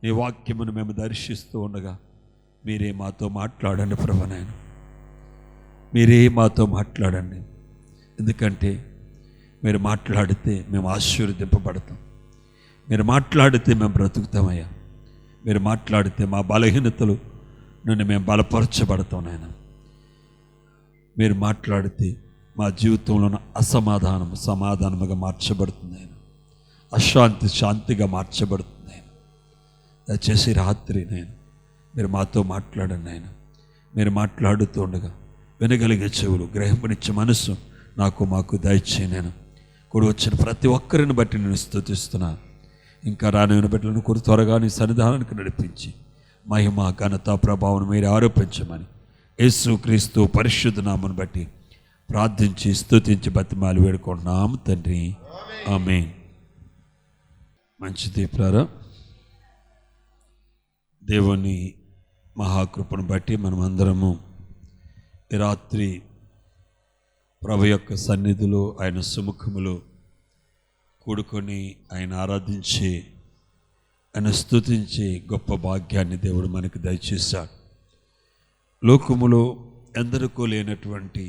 నీ వాక్యమును మేము దర్శిస్తూ ఉండగా మీరే మాతో మాట్లాడండి ప్రభువా. నాయన మీరే మాతో మాట్లాడండి. ఎందుకంటే మీరు మాట్లాడితే మేము ఆశీర్వదింపబడతాం. మీరు మాట్లాడితే మేము బ్రతుకుతామయ్యా. మీరు మాట్లాడితే మా బలహీనతలు నుండి మేము బలపరచబడతాం నాయన. మీరు మాట్లాడితే మా జీవితంలో ఉన్న అసమాధానం సమాధానముగా మార్చబడుతుంది ఆయన. అశాంతి శాంతిగా మార్చబడుతుంది ఆయన. దయచేసి రాత్రి నేను మీరు మాతో మాట్లాడండి ఆయన. మీరు మాట్లాడుతూ ఉండగా వినగలిగే చెవులు, గ్రహింపనిచ్చే మనసు మాకు దయచేయి. నేను కూడి వచ్చిన ప్రతి ఒక్కరిని బట్టి నేను స్తుతిస్తున్నాను. ఇంకా రానివిన బిడ్డలను కూడి త్వరగా నీ సన్నిధానానికి నడిపించి మహిమ ఘనత ప్రభావం మీరు ఆరోపించమని యేసుక్రీస్తు పరిశుద్ధ నామమును బట్టి ప్రార్థించి స్తుతించి బతిమాలి వేడుకుంటున్నాము తండ్రి. ఆమేన్. మంచిది ప్రియులారా, దేవుని మహాకృపను బట్టి మనం అందరము ఈ రాత్రి ప్రభు యొక్క సన్నిధిలో ఆయన సుముఖములో కూడుకొని ఆయన ఆరాధించి ఆయన స్తుతించి గొప్ప భాగ్యాన్ని దేవుడు మనకు దయచేశాడు. లోకములో ఎందరికో లేనటువంటి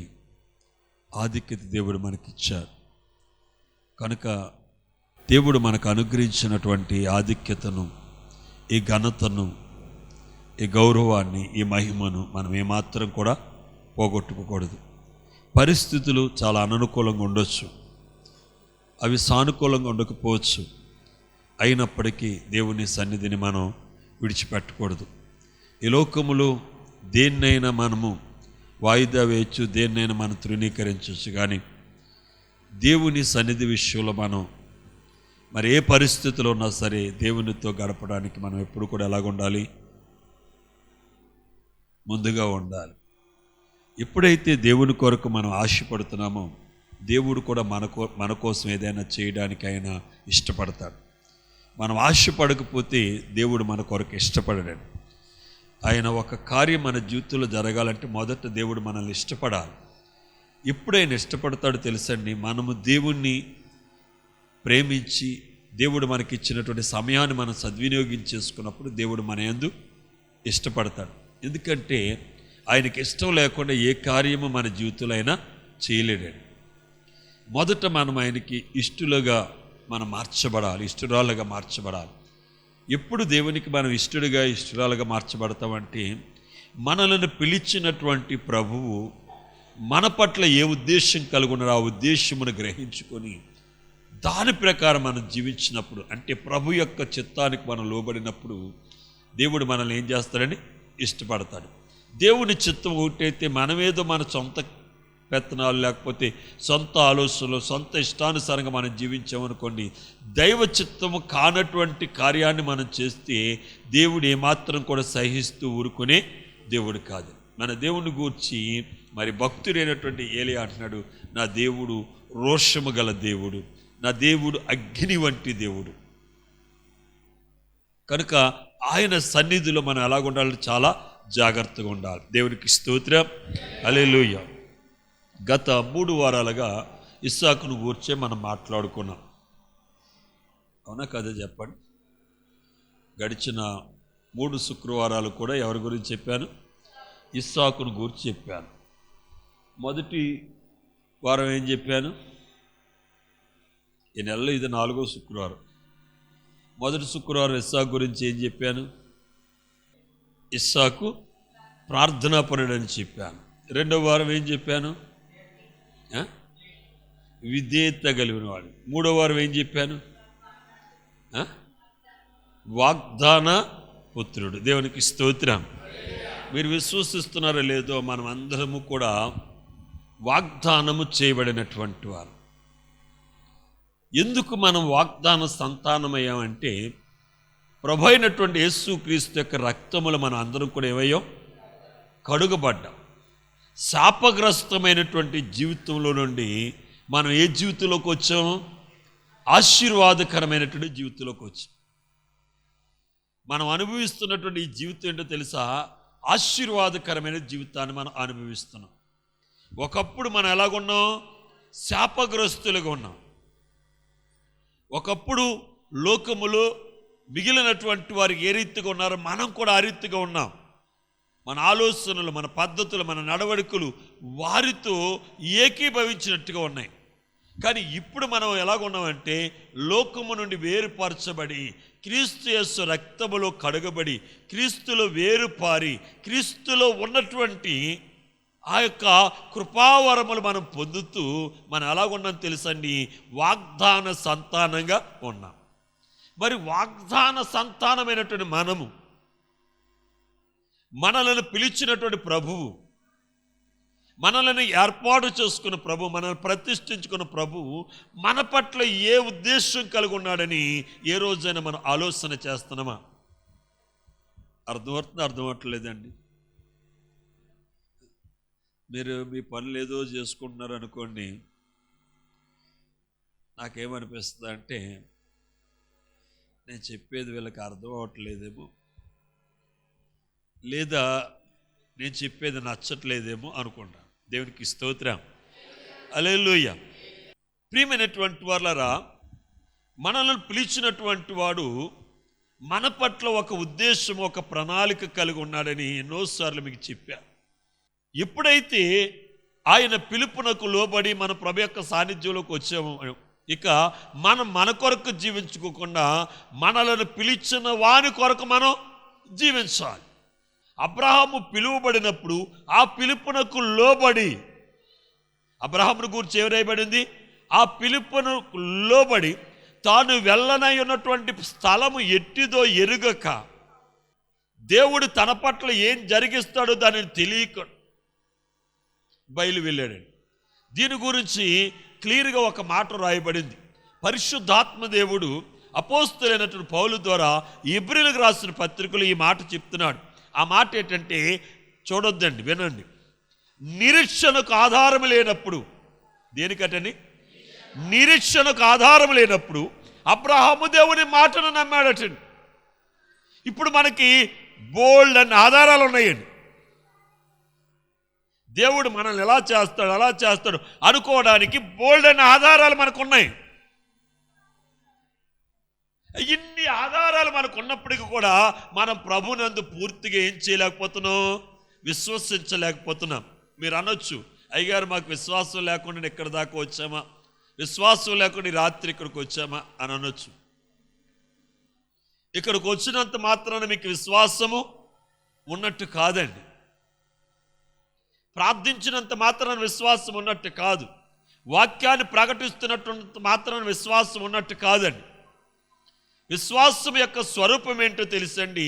ఆధిక్యత దేవుడు మనకిచ్చాడు. కనుక దేవుడు మనకు అనుగ్రహించినటువంటి ఆధిక్యతను, ఈ ఘనతను, ఈ గౌరవాన్ని, ఈ మహిమను మనం ఏమాత్రం కూడా పోగొట్టుకోకూడదు. పరిస్థితులు చాలా అననుకూలంగా ఉండొచ్చు, అవి సానుకూలంగా ఉండకపోవచ్చు. అయినప్పటికీ దేవుని సన్నిధిని మనం విడిచిపెట్టకూడదు. ఈ లోకములో దేన్నైనా మనము వాయిదా వేయచ్చు, దేన్నైనా మనం తృణీకరించవచ్చు. కానీ దేవుని సన్నిధి విషయంలో మనం మరి ఏ పరిస్థితిలో ఉన్నా సరే దేవునితో గడపడానికి మనం ఎప్పుడు కూడా ఎలాగ ఉండాలి? ముందుగా ఉండాలి. ఎప్పుడైతే దేవుని కొరకు మనం ఆశపడుతున్నామో దేవుడు కూడా మన కోసం ఏదైనా చేయడానికి ఆయన ఇష్టపడతాడు. మనం ఆశపడకపోతే దేవుడు మన కొరకు ఇష్టపడడండి. ఆయన ఒక కార్యం మన జీవితంలో జరగాలంటే మొదట దేవుడు మనల్ని ఇష్టపడాలి. ఎప్పుడైనా ఇష్టపడతాడో తెలుసండి, మనము దేవుణ్ణి ప్రేమించి దేవుడు మనకి ఇచ్చినటువంటి సమయాన్ని మనం సద్వినియోగించేసుకున్నప్పుడు దేవుడు మన యందు ఇష్టపడతాడు. ఎందుకంటే ఆయనకి ఇష్టం లేకుండా ఏ కార్యము మన జీవితంలో అయినా చేయలేడండి. మొదట మనం ఆయనకి ఇష్టలుగా మనం మార్చబడాలి, ఇష్టరాలుగా మార్చబడాలి. ఎప్పుడు దేవునికి మనం ఇష్టడుగా ఇష్టరాలుగా మార్చబడతామంటే మనలను పిలిచినటువంటి ప్రభువు మన పట్ల ఏ ఉద్దేశం కలిగి ఉన్నారో ఆ ఉద్దేశమును గ్రహించుకొని దాని ప్రకారం మనం జీవించినప్పుడు, అంటే ప్రభు యొక్క చిత్తానికి మనం లోబడినప్పుడు దేవుడు మనల్ని ఏం చేస్తాడని ఇష్టపడతాడు. దేవుని చిత్తం ఒకటైతే మనమేదో మన సొంత పెత్తనాలు లేకపోతే సొంత ఆలోచనలు సొంత ఇష్టానుసారంగా మనం జీవించామనుకోండి, దైవ చిత్తము కానటువంటి కార్యాన్ని మనం చేస్తే దేవుడు ఏమాత్రం కూడా సహిస్తూ ఊరుకునే దేవుడు కాదు. మన దేవుని గూర్చి మరి భక్తుడైనటువంటి ఏలియా అంటున్నాడు, నా దేవుడు రోషము గల దేవుడు, నా దేవుడు అగ్ని వంటి దేవుడు. కనుక ఆయన సన్నిధిలో మనం ఎలాగుండాలి? చాలా జాగ్రత్తగా ఉండాలి. దేవునికి స్తోత్రం, హల్లెలూయా. గత 3 వారాలుగా ఇస్సాకును గూర్చే మనం మాట్లాడుకున్నాం, అవునా కదా? చెప్పండి. గడిచిన 3 శుక్రవారాలు కూడా ఎవరి గురించి చెప్పాను? ఇస్సాకును గూర్చి చెప్పాను. మొదటి వారం ఏం చెప్పాను? ఈ నెలలో ఇది 4వ శుక్రవారం. మొదటి శుక్రవారం ఇస్సాకు గురించి ఏం చెప్పాను? ఇస్సాకు ప్రార్థనాపరుడని చెప్పాను. 2వ వారం ఏం చెప్పాను? విధేయత కలిగిన వాడు. 3వ వారం ఏం చెప్పాను? వాగ్దాన పుత్రుడు. దేవునికి స్తోత్రం. మీరు విశ్వసిస్తున్నారో లేదో, మనం అందరము కూడా వాగ్దానము చేయబడినటువంటి వారు. ఎందుకు మనం వాగ్దాన సంతానమయ్యామంటే ప్రభు అయినటువంటి యేసుక్రీస్తు యొక్క రక్తములు మనం అందరం కూడా ఏమయ్యాం? కడుగబడ్డాం. శాపగ్రస్తమైనటువంటి జీవితంలో నుండి మనం ఏ జీవితంలోకి వచ్చాము? ఆశీర్వాదకరమైనటువంటి జీవితంలోకి వచ్చాం. మనం అనుభవిస్తున్నటువంటి ఈ జీవితం ఏంటో తెలుసా? ఆశీర్వాదకరమైన జీవితాన్ని మనం అనుభవిస్తున్నాం. ఒకప్పుడు మనం ఎలాగున్నాం? శాపగ్రస్తులుగా ఉన్నాం. ఒకప్పుడు లోకములో మిగిలినటువంటి వారు ఏ రీతిగా ఉన్నారో మనం కూడా ఆ రీతిగా ఉన్నాం. మన ఆలోచనలు, మన పద్ధతులు, మన నడవడికలు వారితో ఏకీభవించినట్టుగా ఉన్నాయి. కానీ ఇప్పుడు మనం ఎలాగున్నామంటే లోకము నుండి వేరుపరచబడి, క్రీస్తు యేసు రక్తములో కడగబడి, క్రీస్తులో వేరుపారి, క్రీస్తులో ఉన్నటువంటి ఆ యొక్క కృపావరములు మనం పొందుతూ మనం ఎలాగున్నాం తెలుసండి, వాగ్దాన సంతానంగా ఉన్నాం. మరి వాగ్దాన సంతానమైనటువంటి మనము, మనలను పిలిచినటువంటి ప్రభువు, మనల్ని ఏర్పాటు చేసుకున్న ప్రభు, మనల్ని ప్రతిష్ఠించుకున్న ప్రభువు మన పట్ల ఏ ఉద్దేశం కలిగి ఉన్నాడని ఏ రోజైనా మనం ఆలోచన చేస్తున్నామా? అర్థమవట్లేదండి. మీరు మీ పనులు ఏదో చేసుకుంటున్నారు అనుకోండి, నాకేమనిపిస్తుంది అంటే నేను చెప్పేది వీళ్ళకి అర్థం అవ్వట్లేదేమో, లేదా నేను చెప్పేది నచ్చట్లేదేమో అనుకుంటా. దేవునికి స్తోత్రం, హల్లెలూయా. ప్రియమైనటువంటి వాళ్ళరా, మనల్ని పిలిచినటువంటి వాడు మన పట్ల ఒక ఉద్దేశం, ఒక ప్రణాళిక కలిగి ఉన్నాడని ఎన్నోసార్లు మీకు చెప్పా. ఎప్పుడైతే ఆయన పిలుపునకు లోబడి మన ప్రభు యొక్క సాన్నిధ్యంలోకి వచ్చాము, ఇక మనం మన కొరకు జీవించుకోకుండా మనలను పిలిచిన వాని కొరకు మనం జీవించాలి. అబ్రహాము పిలువబడినప్పుడు ఆ పిలుపునకు లోబడి, అబ్రహామును గురించి ఏమైబడింది, ఆ పిలుపును లోబడి తాను వెళ్ళనై ఉన్నటువంటి స్థలము ఎట్టిదో ఎరుగక, దేవుడు తన పట్ల ఏం జరిగిస్తాడో దానిని తెలియక బయలు వెళ్ళాడండి. దీని గురించి క్లియర్గా ఒక మాట రాయబడింది. పరిశుద్ధాత్మ దేవుడు అపోస్తలుడైనటువంటి పౌలు ద్వారా హెబ్రీయులకు రాసిన పత్రికలు ఈ మాట చెప్తున్నాడు. ఆ మాట ఏంటంటే, చూడొద్దండి, వినండి. నిరీక్షణకు ఆధారం లేనప్పుడు, దేనికటని, నిరీక్షణకు ఆధారం లేనప్పుడు అబ్రహాము దేవుని మాటను నమ్మాడటండి. ఇప్పుడు మనకి బోల్డ్ అనే ఆధారాలు ఉన్నాయండి. దేవుడు మనల్ని ఎలా చేస్తాడు, అలా చేస్తాడు అనుకోవడానికి బోల్డ్ అనే ఆధారాలు మనకు ఉన్నాయి. ఇన్ని ఆధారాలు మనకు ఉన్నప్పటికీ కూడా మనం ప్రభునందు పూర్తిగా ఏం చేయలేకపోతున్నాం, విశ్వసించలేకపోతున్నాం. మీరు అనొచ్చు, అయ్యగారు మాకు విశ్వాసం లేకుండా ఎక్కడి దాకా వచ్చామా, విశ్వాసం లేకుండా రాత్రి ఇక్కడికి వచ్చామా అని అనొచ్చు. ఇక్కడికి వచ్చినంత మాత్రాన మీకు విశ్వాసము ఉన్నట్టు కాదండి. ప్రార్థించినంత మాత్రాన విశ్వాసం ఉన్నట్టు కాదు. వాక్యాన్ని ప్రకటిస్తున్నట్టు మాత్రాన విశ్వాసం ఉన్నట్టు కాదండి. విశ్వాసం యొక్క స్వరూపం ఏంటో తెలుసండి,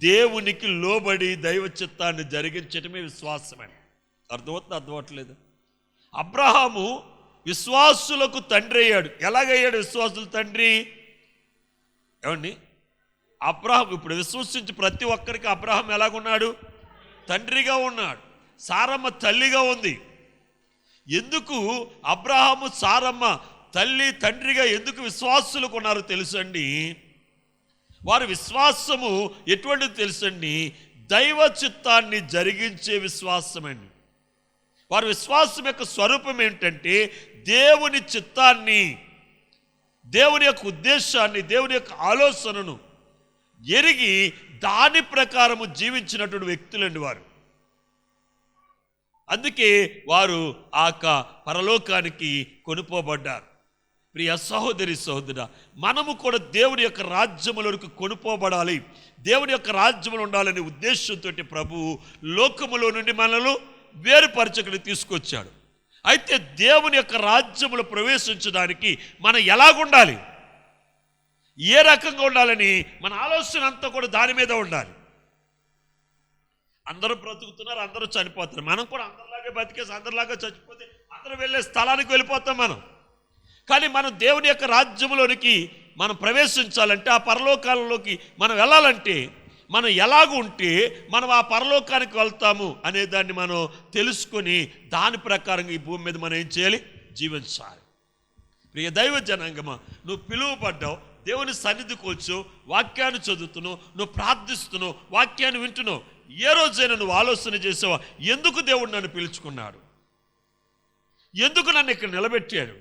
దేవునికి లోబడి దైవ చిత్తాన్ని జరిగించటమే విశ్వాసమని. అర్థమవట్లేదు. అబ్రహాము విశ్వాసులకు తండ్రి అయ్యాడు. ఎలాగయ్యాడు విశ్వాసుల తండ్రి? ఏమండి, అబ్రహాం ఇప్పుడు విశ్వసించి ప్రతి ఒక్కరికి అబ్రహాం ఎలాగున్నాడు? తండ్రిగా ఉన్నాడు. సారమ్మ తల్లిగా ఉంది. ఎందుకు అబ్రహాము సారమ్మ తల్లి తండ్రిగా ఎందుకు విశ్వాసులకు ఉన్నారు తెలుసండి? వారి విశ్వాసము ఎటువంటిది తెలుసండి? దైవ చిత్తాన్ని జరిగించే విశ్వాసమండి. వారి విశ్వాసం యొక్క స్వరూపం ఏంటంటే దేవుని చిత్తాన్ని, దేవుని యొక్క ఉద్దేశాన్ని, దేవుని యొక్క ఆలోచనను ఎరిగి దాని ప్రకారము జీవించినటువంటి వ్యక్తులండి వారు. అందుకే వారు ఆ పరలోకానికి కొనుపోబడ్డారు. ప్రియ సహోదరి సహోదరుడా, మనము కూడా దేవుని యొక్క రాజ్యములకు కొనుపోబడాలి, దేవుని యొక్క రాజ్యములు ఉండాలనే ఉద్దేశంతో ప్రభువు లోకములో నుండి మనల్ని వేరుపరచకుని తీసుకొచ్చాడు. అయితే దేవుని యొక్క రాజ్యములు ప్రవేశించడానికి మనం ఎలాగుండాలి, ఏ రకంగా ఉండాలని మన ఆలోచన అంతా కూడా దాని మీద ఉండాలి. అందరూ బ్రతుకుతున్నారు, అందరూ చనిపోతున్నారు. మనం కూడా అందరిలాగే బతికేసి అందరిలాగా చచ్చిపోతే అందరూ వెళ్ళే స్థలానికి వెళ్ళిపోతాం మనం. కానీ మనం దేవుని యొక్క రాజ్యంలోనికి మనం ప్రవేశించాలంటే, ఆ పరలోకాలలోకి మనం వెళ్ళాలంటే మనం ఎలాగ ఉంటే మనం ఆ పరలోకానికి వెళ్తాము అనే దాన్ని మనం తెలుసుకొని దాని ప్రకారంగా ఈ భూమి మీద మనం ఏం చేయాలి? జీవించాలి. ప్రియ దైవ జనాంగమా, నువ్వు పిలువబడ్డావు, దేవుని సన్నిధికి వచ్చావు, వాక్యాన్ని చదువుతున్నావు, నువ్వు ప్రార్థిస్తున్నావు, వాక్యాన్ని వింటున్నావు. ఏ రోజైనా నువ్వు ఆలోచన చేసావా, ఎందుకు దేవుడు నన్ను పిలుచుకున్నాడు, ఎందుకు నన్ను ఇక్కడ నిలబెట్టాడు,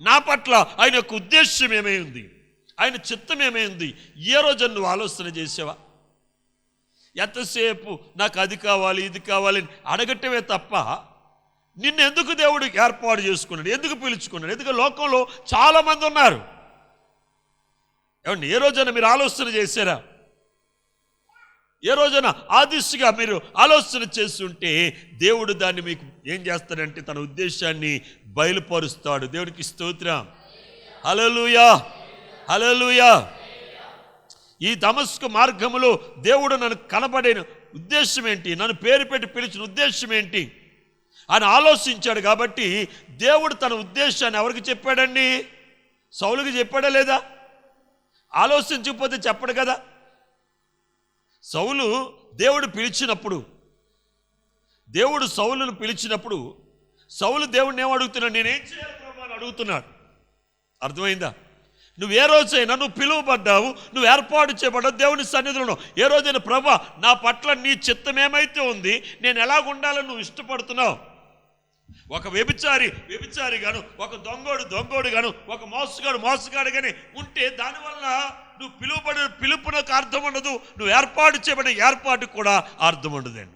నా పట్ల ఆయన యొక్క ఉద్దేశం ఏమై ఉంది, ఆయన చిత్తం ఏమైంది? ఏ రోజు నువ్వు ఆలోచన చేసావా? ఎంతసేపు నాకు అది కావాలి ఇది కావాలి అడగటమే తప్ప నిన్ను ఎందుకు దేవుడు ఏర్పాటు చేసుకున్నాడు, ఎందుకు పిలుచుకున్నాడు? ఎందుకు లోకంలో చాలామంది ఉన్నారు. ఏమండి, ఏ రోజైనా మీరు ఆలోచన చేశారా? ఏ రోజైనా ఆ దిశగా మీరు ఆలోచన చేస్తుంటే దేవుడు దాన్ని మీకు ఏం చేస్తాడంటే తన ఉద్దేశాన్ని బయలుపరుస్తాడు. దేవునికి స్తోత్రం. హల్లెలూయా, హల్లెలూయా. ఈ దమస్కు మార్గములో దేవుడు నన్ను కనబడిన ఉద్దేశం ఏంటి, నన్ను పేరు పెట్టి పిలిచిన ఉద్దేశం ఏంటి అని ఆలోచించాడు. కాబట్టి దేవుడు తన ఉద్దేశాన్ని ఎవరికి చెప్పాడండి? సౌలుకి చెప్పాడా లేదా? ఆలోచించకపోతే చెప్పడు కదా. సౌలు దేవుడు పిలిచినప్పుడు, దేవుడు సౌలును పిలిచినప్పుడు సౌలు దేవుడిని ఏం అడుగుతున్నాడు? నేనేం చేయాలి ప్రభు అని అడుగుతున్నాడు. అర్థమైందా? నువ్వు ఏ రోజైనా నువ్వు పిలువబడ్డావు, నువ్వు ఏర్పాటు చేయబడ్డావు దేవుని సన్నిధిలో. ఏ రోజైనా ప్రభు నా పట్ల నీ చిత్తం ఏమైతే ఉంది, నేను ఎలాగుండాలని నువ్వు ఇష్టపడుతున్నావు? ఒక వ్యభిచారి గాను, ఒక దొంగోడు గాను, ఒక మోసగాడు గాని ఉంటే దానివల్ల నువ్వు పిలుపునకు అర్థం ఉండదు, నువ్వు ఏర్పాటు చేయబడిన ఏర్పాటుకు కూడా అర్థం ఉండదండి.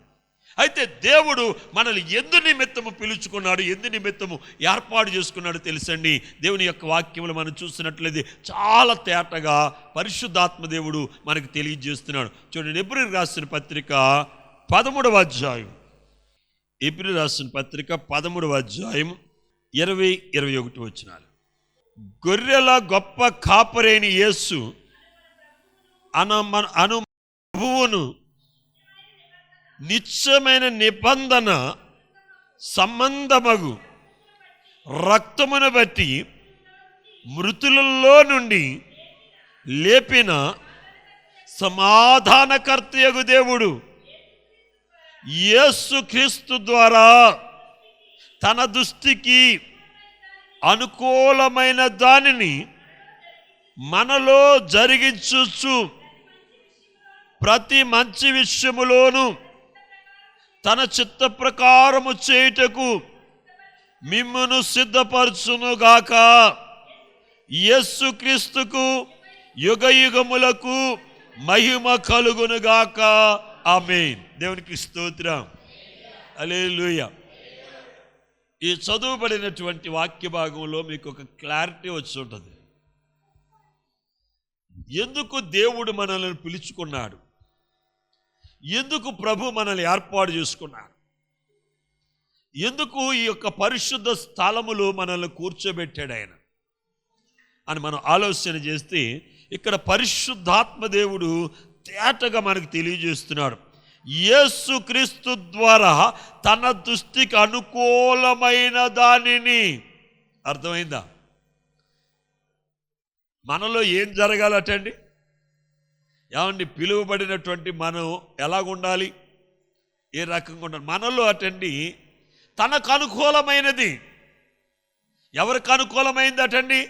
అయితే దేవుడు మనల్ని ఎందు నిమిత్తము పిలుచుకున్నాడు, ఎందు నిమిత్తము ఏర్పాటు చేసుకున్నాడు తెలుసండి. దేవుని యొక్క వాక్యములు మనం చూసినట్లయితే చాలా తేటగా పరిశుద్ధాత్మ దేవుడు మనకు తెలియజేస్తున్నాడు. చూడండి, హెబ్రీయులకు రాసిన పత్రిక 13వ అధ్యాయం, హెబ్రీయులకు రాసిన పత్రిక 13వ అధ్యాయం 20-21 వచనాలు. గొర్రెల గొప్ప కాపరేని యేసు అను ప్రభువును నిత్యమైన నిబంధన సంబంధమగు రక్తమును బట్టి మృతులలో నుండి లేపిన సమాధానకర్తయగు దేవుడు యేసుక్రీస్తు ద్వారా తన దృష్టికి అనుకూలమైన దానిని మనలో జరిగించుచు ప్రతి మంచి విషయములోను తన చిత్త ప్రకారము చేయుటకు మిమ్మును సిద్ధపరచునుగాక. యేసుక్రీస్తుకు యుగయుగములకు మహిమ కలుగునుగాక. ఆమేన్. దేవునికి స్తోత్రం. హల్లెలూయా. ఈ చదువుబడినటువంటి వాక్య భాగంలో మీకు ఒక క్లారిటీ వచ్చి ఉంటుంది. ఎందుకు దేవుడు మనల్ని పిలుచుకున్నాడు, ఎందుకు ప్రభు మనల్ని ఏర్పాటు చేసుకున్నాడు, ఎందుకు ఈ యొక్క పరిశుద్ధ స్థలములో మనల్ని కూర్చోబెట్టాడు ఆయన అని మనం ఆలోచన చేస్తే ఇక్కడ పరిశుద్ధాత్మ దేవుడు తేటగా మనకు తెలియజేస్తున్నాడు. యేసుక్రీస్తు ద్వారా తన దృష్టికి అనుకూలమైన దానిని. అర్థమైందా? మనలో ఏం జరగాలటండి? ఏమండి, పిలువబడినటువంటి మనం ఎలాగుండాలి, ఏ రకంగా ఉండాలి? మనలో అటండి తనకు అనుకూలమైనది. ఎవరికి అనుకూలమైంది అటండి?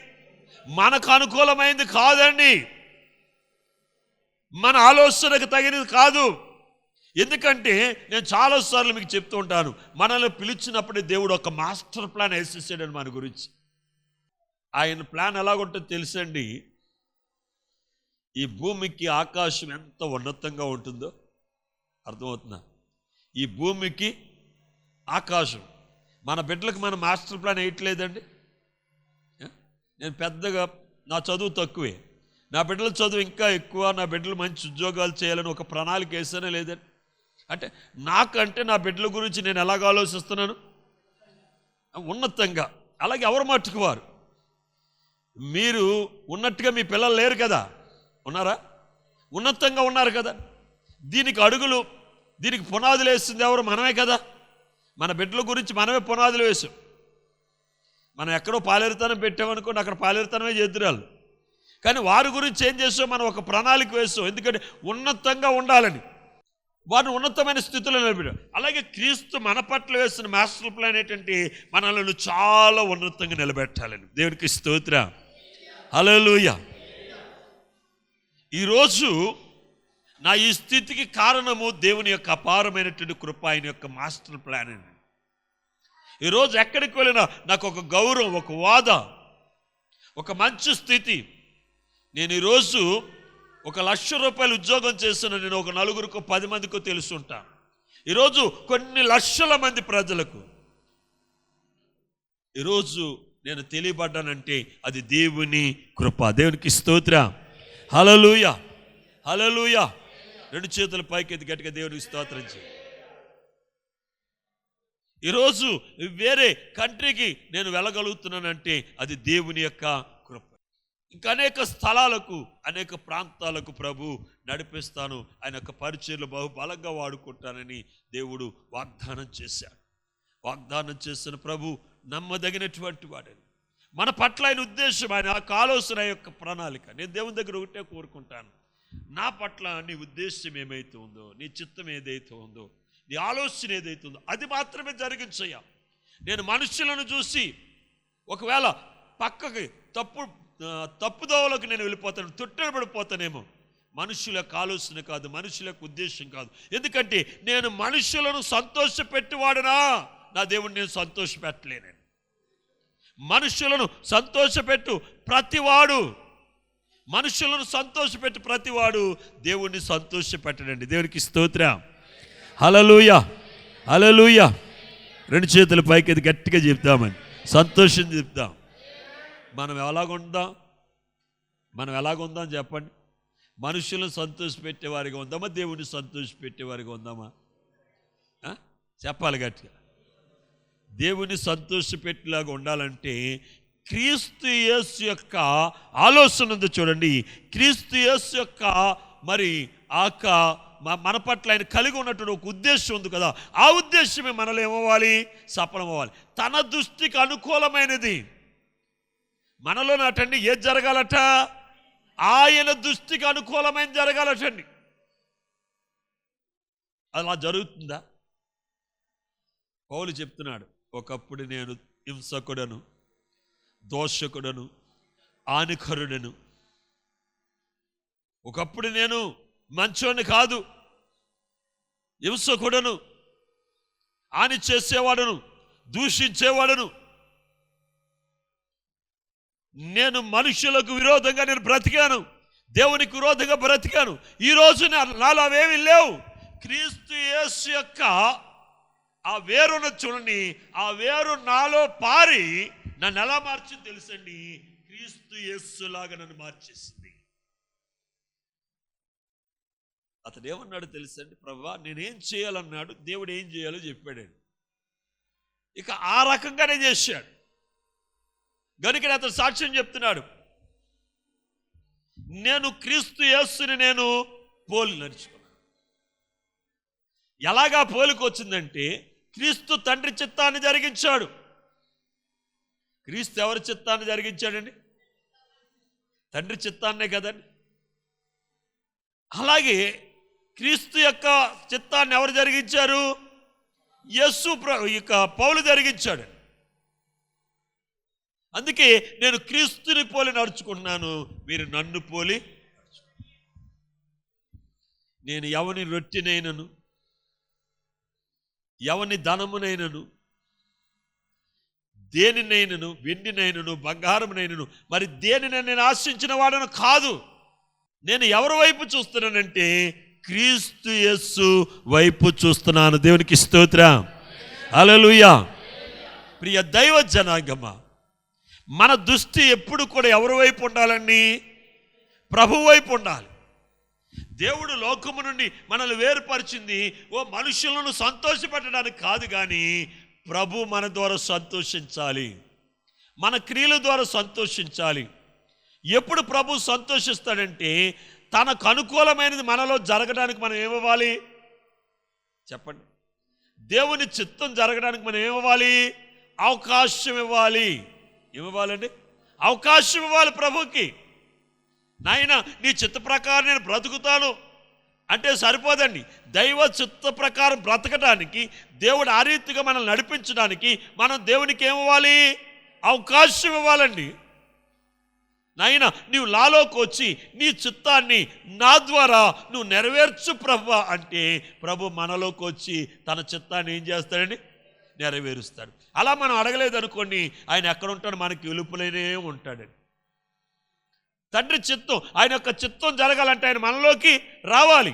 మనకు అనుకూలమైంది కాదండి, మన ఆలోచనకు తగినది కాదు. ఎందుకంటే నేను చాలాసార్లు మీకు చెప్తూ ఉంటాను, మనల్ని పిలిచినప్పుడే దేవుడు ఒక మాస్టర్ ప్లాన్ వేసేసాడని మన గురించి. ఆయన ప్లాన్ ఎలాగుంటుందో తెలుసండి. ఈ భూమికి ఆకాశం ఎంత ఉన్నతంగా ఉంటుందో అర్థమవుతుందా? ఈ భూమికి ఆకాశం. మన బిడ్డలకు మన మాస్టర్ ప్లాన్ వేయట్లేదండి. నేను పెద్దగా నా చదువు తక్కువే, నా బిడ్డల చదువు ఇంకా ఎక్కువ, నా బిడ్డలు మంచి ఉద్యోగాలు చేయాలని ఒక ప్రణాళిక వేసానే లేదండి. అంటే నాకంటే నా బిడ్డల గురించి నేను ఎలాగ ఆలోచిస్తున్నాను? ఉన్నతంగా. అలాగే ఎవరు మట్టుకు వారు. మీరు ఉన్నట్టుగా మీ పిల్లలు లేరు కదా, ఉన్నారా? ఉన్నతంగా ఉన్నారు కదా. దీనికి అడుగులు, దీనికి పునాదులు వేస్తుంది ఎవరు? మనమే కదా. మన బిడ్డల గురించి మనమే పునాదులు వేసాం. మనం ఎక్కడో పాలేరుతనం పెట్టామనుకోండి, అక్కడ పాలేరుతనమే చేతురాలు. కానీ వారి గురించి ఏం చేసాం? మనం ఒక ప్రణాళిక వేస్తాం. ఎందుకంటే ఉన్నతంగా ఉండాలని, వారిని ఉన్నతమైన స్థితిలో నిలబెట్టాం. అలాగే క్రీస్తు మన పట్ల వేసిన మాస్టర్ ప్లాన్ ఏంటంటే మనల్ని చాలా ఉన్నతంగా నిలబెట్టాలని. దేవునికి స్తోత్రం. హల్లెలూయా. ఈరోజు నా ఈ స్థితికి కారణము దేవుని యొక్క అపారమైనటువంటి కృప, ఆయన యొక్క మాస్టర్ ప్లాన్ అండి. ఈరోజు ఎక్కడికి వెళ్ళినా నాకు ఒక గౌరవం, ఒక హోదా, ఒక మంచి స్థితి. నేను ఈరోజు 1,00,000 ఉద్యోగం చేస్తున్న నేను ఒక నలుగురికో 10 మందికో తెలుసుంటాను. ఈరోజు కొన్ని లక్షల మంది ప్రజలకు ఈరోజు నేను తెలియబడ్డానంటే అది దేవుని కృప. దేవునికి స్తోత్రం. హల్లెలూయా, హల్లెలూయా. 2 చేతుల పైకెత్తి గట్టిగా దేవునికి స్తోత్రం చేయి. ఈరోజు వేరే కంట్రీకి నేను వెళ్ళగలుగుతున్నానంటే అది దేవుని యొక్క కృప. ఇంకా అనేక స్థలాలకు, అనేక ప్రాంతాలకు ప్రభు నడిపిస్తాను, ఆయన యొక్క పరిచర్యలు బహుబలంగా వాడుకుంటానని దేవుడు వాగ్దానం చేశాడు. వాగ్దానం చేసిన ప్రభు నమ్మదగినటువంటి వాడని. మన పట్ల ఆయన ఉద్దేశం, ఆయన ఆలోచన యొక్క ప్రణాళిక. నేను దేవుని దగ్గర ఒకటే కోరుకుంటాను, నా పట్ల నీ ఉద్దేశం ఏమైతే ఉందో, నీ చిత్తం ఏదైతే ఉందో, నీ ఆలోచన ఏదైతే ఉందో అది మాత్రమే జరిగించయ్యా. నేను మనుషులను చూసి ఒకవేళ పక్కకి తప్పుదోవలోకి నేను వెళ్ళిపోతాను, తొట్టెబడిపోతానేమో. మనుషుల యొక్క ఆలోచన కాదు, మనుషుల యొక్క ఉద్దేశం కాదు. ఎందుకంటే నేను మనుషులను సంతోషపెట్టివాడనా, నా దేవుడిని నేను సంతోషపెట్టలేను. మనుషులను సంతోషపెట్టు ప్రతివాడు, మనుషులను సంతోషపెట్టు ప్రతివాడు దేవుణ్ణి సంతోషపెట్టడండి. దేవునికి స్తోత్రం. హల్లెలూయా, హల్లెలూయా. 2 చేతుల పైకి గట్టిగా చెప్తామని సంతోషం చెప్తాం. మనం ఎలాగుందాం చెప్పండి? మనుషులను సంతోషపెట్టేవారిగా ఉందామా, దేవుణ్ణి సంతోషపెట్టేవారిగా ఉందామా? చెప్పాలి గట్టిగా. దేవుని సంతోషపెట్టేలాగా ఉండాలంటే క్రీస్తు యేసు యొక్క ఆలోచన ఉంది చూడండి. క్రీస్తు యేసు యొక్క మరి మన పట్ల ఆయన కలిగి ఉన్నటువంటి ఒక ఉద్దేశం ఉంది కదా, ఆ ఉద్దేశమే మనలో ఏమవ్వాలి? సఫలం అవ్వాలి. తన దృష్టికి అనుకూలమైనది మనలో నాటండి. ఏది జరగాలట? ఆయన దృష్టికి అనుకూలమైన జరగాలటండి. అలా జరుగుతుందా? పౌలు చెప్తున్నాడు, ఒకప్పుడు నేను హింసకుడను, దోషకుడను, హానికరుడను. ఒకప్పుడు నేను మంచోని కాదు, హింసకుడను, హాని చేసేవాడను, దూషించేవాడను. నేను మనుషులకు విరోధంగా నేను బ్రతికాను, దేవునికి విరోధంగా బ్రతికాను. ఈరోజు నాలో అవేమీ లేవు. క్రీస్తు యేసు యొక్క ఆ వేరును చూడండి, ఆ వేరు నాలో పారి నన్ను ఎలా మార్చింది తెలుసండి? క్రీస్తు యేసులాగా నన్ను మార్చేసింది. అతడు ఏమన్నాడు తెలుసండి? ప్రభువా నేనేం చేయాలన్నాడు, దేవుడు ఏం చేయాలో చెప్పాడండి. ఇక ఆ రకంగానే చేశాడు. గనుక అతను సాక్ష్యం చెప్తున్నాడు, నేను క్రీస్తు యేసుని నేను పోలి నడుచుకున్నాను. ఎలాగా పోలిక వచ్చిందంటే, క్రీస్తు తండ్రి చిత్తాన్ని జరిగించాడు. క్రీస్తు ఎవరి చిత్తాన్ని జరిగించాడండి? తండ్రి చిత్తాన్నే కదండి. అలాగే క్రీస్తు యొక్క చిత్తాన్ని ఎవరు జరిగించారు? యేసు పౌలు జరిగించాడు. అందుకే నేను క్రీస్తుని పోలి నడుచుకుంటున్నాను, మీరు నన్ను పోలి. నేను ఎవని రొట్టెనైనను, ఎవని ధనమునైనను, దేనినైనను, వెండినైనను, బంగారమునైనను, మరి దేనినైనా నేను ఆశించిన వాడను కాదు. నేను ఎవరి వైపు చూస్తున్నానంటే క్రీస్తు యేసు వైపు చూస్తున్నాను. దేవునికి స్తోత్రం. హల్లెలూయా. ప్రియ దైవ జనాంగమా, మన దృష్టి ఎప్పుడు కూడా ఎవరి వైపు ఉండాలండి? ప్రభు వైపు ఉండాలి. దేవుడు లోకము నుండి మనల్ని వేరుపరిచింది మనుషులను సంతోషపెట్టడానికి కాదు, కానీ ప్రభు మన ద్వారా సంతోషించాలి, మన క్రియల ద్వారా సంతోషించాలి. ఎప్పుడు ప్రభు సంతోషిస్తాడంటే తనకు అనుకూలమైనది మనలో జరగడానికి మనం ఏమివ్వాలి చెప్పండి? దేవుని చిత్తం జరగడానికి మనం ఏమివ్వాలి? అవకాశం ఇవ్వాలి. ఏమివ్వాలండి? అవకాశం ఇవ్వాలి ప్రభుకి. నాయన నీ చిత్త ప్రకారం నేను బ్రతుకుతాను అంటే సరిపోదండి. దైవ చిత్త ప్రకారం బ్రతకడానికి, దేవుడు ఆ రీతిగా మనల్ని నడిపించడానికి మనం దేవునికి ఏమివ్వాలి? అవకాశం ఇవ్వాలండి. నాయన నీవు నాలోకి వచ్చి నీ చిత్తాన్ని నా ద్వారా నువ్వు నెరవేర్చు ప్రభు అంటే ప్రభు మనలోకి వచ్చి తన చిత్తాన్ని ఏం చేస్తాడండి? నెరవేరుస్తాడు. అలా మనం అడగలేదు అనుకోండి, ఆయన ఎక్కడ ఉంటాడు? మనకి వెలుపులనే ఉంటాడండి. తండ్రి చిత్తం, ఆయన యొక్క చిత్తం జరగాలంటే ఆయన మనలోకి రావాలి.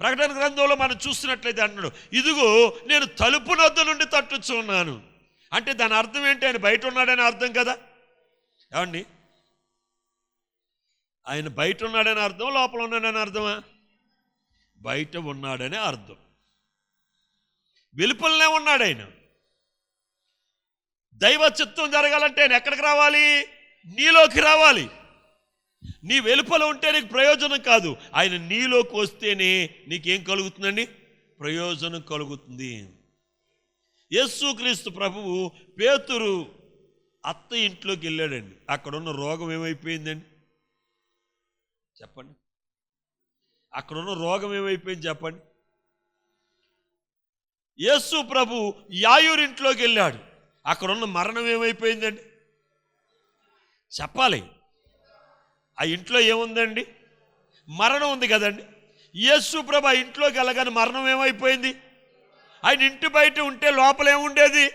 ప్రకటన గ్రంథంలో మనం చూసినట్లయితే అన్నాడు, ఇదిగో నేను తలుపు నొద్ద నుండి తట్టుచున్నాను. అంటే దాని అర్థం ఏంటి? ఆయన బయట ఉన్నాడని అర్థం కదా. ఏమండి, ఆయన బయట ఉన్నాడని అర్థం, లోపల ఉన్నాడని అర్థమా? బయట ఉన్నాడని అర్థం. వెలుపలనే ఉన్నాడు ఆయన. దైవ చిత్తం జరగాలంటే ఆయన ఎక్కడికి రావాలి? నీలోకి రావాలి. నీ వెలుపల ఉంటే నీకు ప్రయోజనం కాదు, ఆయన నీలోకి వస్తేనే నీకేం కలుగుతుందండి? ప్రయోజనం కలుగుతుంది. యేసుక్రీస్తు ప్రభువు పేతురు అత్త ఇంట్లోకి వెళ్ళాడండి. అక్కడున్న రోగం ఏమైపోయిందండి చెప్పండి? అక్కడున్న రోగం ఏమైపోయింది చెప్పండి? యేసు ప్రభు యాయూరింట్లోకి వెళ్ళాడు. అక్కడున్న మరణం ఏమైపోయిందండి చెప్పాలి. ఆ ఇంట్లో ఏముందండి? మరణం ఉంది కదండి. యేసు ప్రభు ఆ ఇంట్లోకి వెళ్ళగానే మరణం ఏమైపోయింది? ఆయన ఇంటి బయట ఉంటే లోపల ఏముండేది?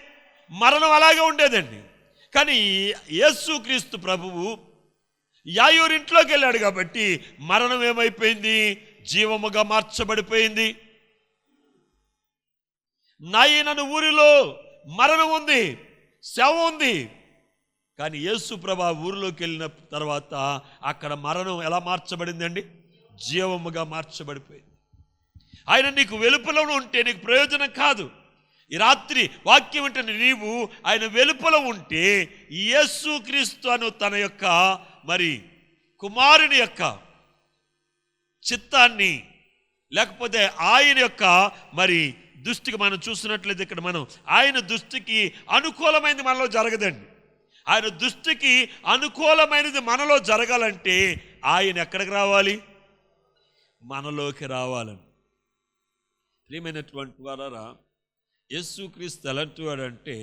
మరణం అలాగే ఉండేదండి. కానీ యేసుక్రీస్తు ప్రభువు యాయూరింట్లోకి వెళ్ళాడు కాబట్టి మరణం ఏమైపోయింది? జీవముగా మార్చబడిపోయింది. నాయనను ఊరిలో మరణం ఉంది, శవం ఉంది. కానీ యేసు ప్రభు ఊరిలోకి వెళ్ళిన తర్వాత అక్కడ మరణం ఎలా మార్చబడిందండి? జీవముగా మార్చబడిపోయింది. ఆయన నీకు వెలుపల ఉంటే నీకు ప్రయోజనం కాదు. ఈ రాత్రి వాక్యం ఏంటంటే, నీవు ఆయన వెలుపల ఉంటే యేసుక్రీస్తు అను తన యొక్క మరి కుమారుని యొక్క చిత్తాన్ని, లేకపోతే ఆయన యొక్క మరి దృష్టికి మనం చూసినట్లయితే ఇక్కడ మనం ఆయన దృష్టికి అనుకూలమైనది మనలో జరగదండి. ఆయన దృష్టికి అనుకూలమైనది మనలో జరగాలంటే ఆయన ఎక్కడికి రావాలి? మనలోకి రావాలని. ప్రియమైనటువంటి వారా, యేసుక్రీస్తు ఎలాంటి వాడంటే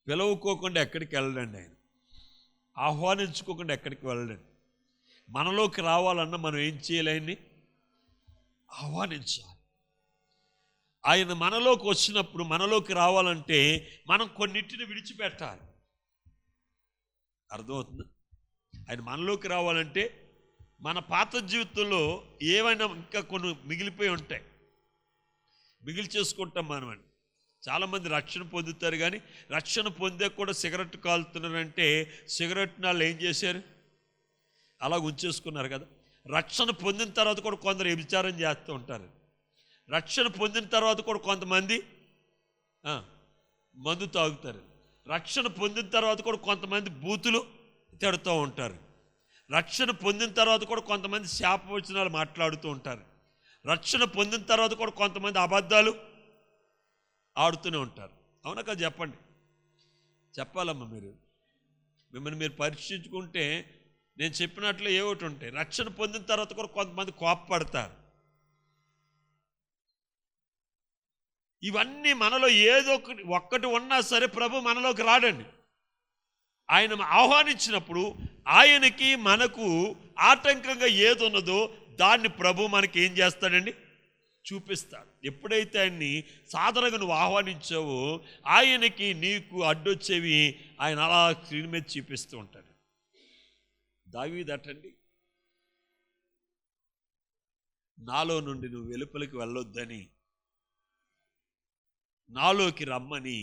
పిలవుకోకుండా ఎక్కడికి వెళ్ళడండి. ఆయన ఆహ్వానించుకోకుండా ఎక్కడికి వెళ్ళడండి. మనలోకి రావాలన్నా మనం ఏం చేయాలి? ఆయన్ని ఆహ్వానించాలి. ఆయన మనలోకి వచ్చినప్పుడు, మనలోకి రావాలంటే మనం కొన్నిటిని విడిచిపెట్టాలి. అర్థమవుతుంది? ఆయన మనలోకి రావాలంటే మన పాత జీవితంలో ఏమైనా ఇంకా కొన్ని మిగిలిపోయి ఉంటాయి, మిగిలి చేసుకుంటాం మనమండి. చాలామంది రక్షణ పొందుతారు, కానీ రక్షణ పొందే కూడా సిగరెట్ కాలుతున్నారంటే సిగరెట్ వాళ్ళు ఏం చేశారు? అలా ఉంచేసుకున్నారు కదా. రక్షణ పొందిన తర్వాత కూడా కొందరు వ్యభిచారం చేస్తూ ఉంటారు. రక్షణ పొందిన తర్వాత కూడా కొంతమంది మందు తాగుతారు. రక్షణ పొందిన తర్వాత కూడా కొంతమంది బూతులు తిడుతూ ఉంటారు. రక్షణ పొందిన తర్వాత కూడా కొంతమంది శాపవచనాలు మాట్లాడుతూ ఉంటారు. రక్షణ పొందిన తర్వాత కూడా కొంతమంది అబద్ధాలు ఆడుతూనే ఉంటారు. అవునా కదా? చెప్పండి, చెప్పాలమ్మా. మిమ్మల్ని మీరు పరీక్షించుకుంటే నేను చెప్పినట్లు ఏ ఒకటి ఉంటాయి. రక్షణ పొందిన తర్వాత కూడా కొంతమంది కోపపడతారు. ఇవన్నీ మనలో ఏదో ఒక్కటి ఉన్నా సరే ప్రభు మనలోకి రాడండి. ఆయన ఆహ్వానించినప్పుడు ఆయనకి మనకు ఆటంకంగా ఏది ఉన్నదో దాన్ని ప్రభు మనకి ఏం చేస్తాడండి? చూపిస్తాడు. ఎప్పుడైతే ఆయన్ని సాధారణంగా నువ్వు ఆహ్వానించావో ఆయనకి నీకు అడ్డొచ్చేవి ఆయన అలా స్క్రీన్ మీద చూపిస్తూ ఉంటాడు. దావీదటండి, నాలో నుండి నువ్వు వెలుపలికి వెళ్ళొద్దని, నాలోకి రమ్మని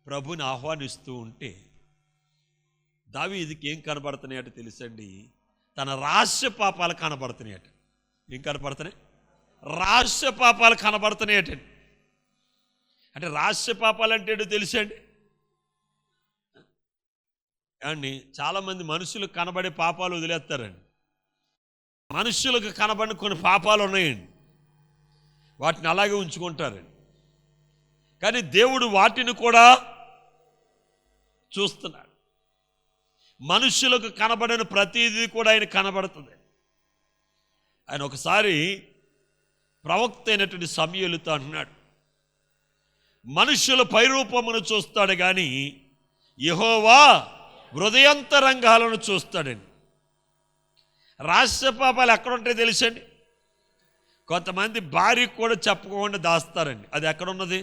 ప్రభుని ఆహ్వానిస్తూ ఉంటే దావీదుకి ఏం కనబడుతున్నాయట తెలుసండి? తన రహస్య పాపాలు కనబడుతున్నాయట. ఏం కనబడుతున్నాయి? రహస్య పాపాలు కనబడుతున్నాయటండి. అంటే రహస్య పాపాలు అంటే ఏంటో తెలుసండి? అండి, చాలామంది మనుషులకు కనబడే పాపాలు వదిలేస్తారండి. మనుషులకు కనబడిన కొన్ని పాపాలు ఉన్నాయండి, వాటిని అలాగే ఉంచుకుంటారండి. కానీ దేవుడు వాటిని కూడా చూస్తున్నాడు. మనుషులకు కనబడిన ప్రతిదీ కూడా ఆయన కనబడుతుంది. ఆయన ఒకసారి ప్రవక్త అయినటువంటి సమూయేలుతో అంటున్నాడు, మనుషుల పైరూపమును చూస్తాడు కానీ యెహోవా హృదయాంతరంగాలను చూస్తాడండి. రహస్య పాపాలు ఎక్కడుంటాయి తెలుసండి? కొంతమంది భార్యకు కూడా చెప్పకుండా దాస్తారండి. అది ఎక్కడున్నది?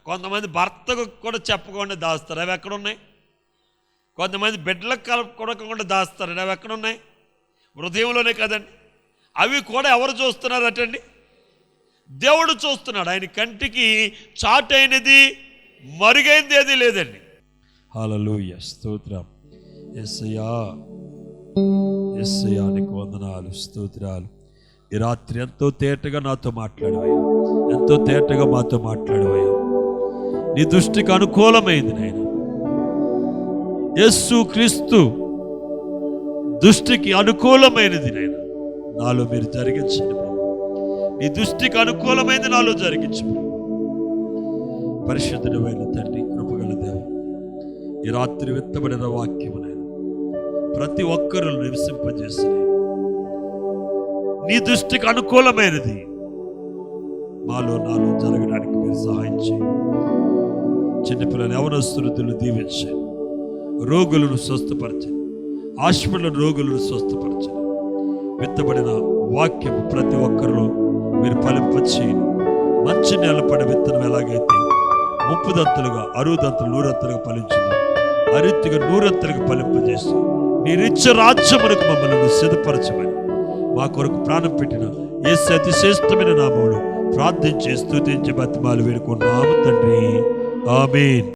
కొంతమంది భర్తకు కూడా చెప్పకుండా దాస్తారు. అవి ఎక్కడున్నాయి? కొంతమంది బిడ్డలకు కొడకకుండా దాస్తారండి. అవి ఎక్కడున్నాయి? హృదయంలోనే కదండి. అవి కూడా ఎవరు చూస్తున్నారటండి? దేవుడు చూస్తున్నాడు. ఆయన కంటికి చాటైనది మరుగైంది ఏది లేదండి. హల్లెలూయా, స్తోత్రం. యేసయ్యా, యేసయ్యా నీకు వందనాలు, స్తోత్రాలు. ఈ రాత్రి ఎంతో తేటగా నాతో మాట్లాడవయ్యా, ఎంతో తేటగా మాతో మాట్లాడవయ్యా. నీ దృష్టికి అనుకూలమైంది నాయన. యేసు క్రీస్తు దృష్టికి అనుకూలమైనది నాయన నాలో మీరు జరిగించండి ప్రభు. నీ దృష్టికి అనుకూలమైనది నాలో జరిగించు ప్రభు. పరిశుద్ధుడైన తండ్రి, కృపగల దేవ, ఈ రాత్రి విత్తబడిన వాక్యము నాయన ప్రతి ఒక్కరూ నివసింపజేసి నీ దృష్టికి అనుకూలమైనది మాలో నాలో జరగడానికి మీరు సహాయం చేయండి. చిన్నపిల్లలు యవనస్తులను దీవించండి. రోగులను స్వస్థపరచండి. హాస్పిటల్ రోగులను స్వస్థపరచండి. విత్తబడిన వాక్యం ప్రతి ఒక్కరిలో మీరు ఫలింపచేయండి. మంచి నేలపడి విత్తనం ఎలాగైతే 30 దంతలుగా 60 దంతలు 100 దంతలుగా ఫలించింది, ఆ రీతిగా 100 దంతలుగా ఫలింపజేసి నీ నిత్య రాజ్యమునకు మమ్మల్ని సిద్ధపరచమని మా కొరకు ప్రాణం పెట్టిన యేసు అతి శ్రేష్టమైన నామములో ప్రార్థించి స్తుతించి బతిమాలు వేడుకున్నాము తండ్రి. ఆమేన్.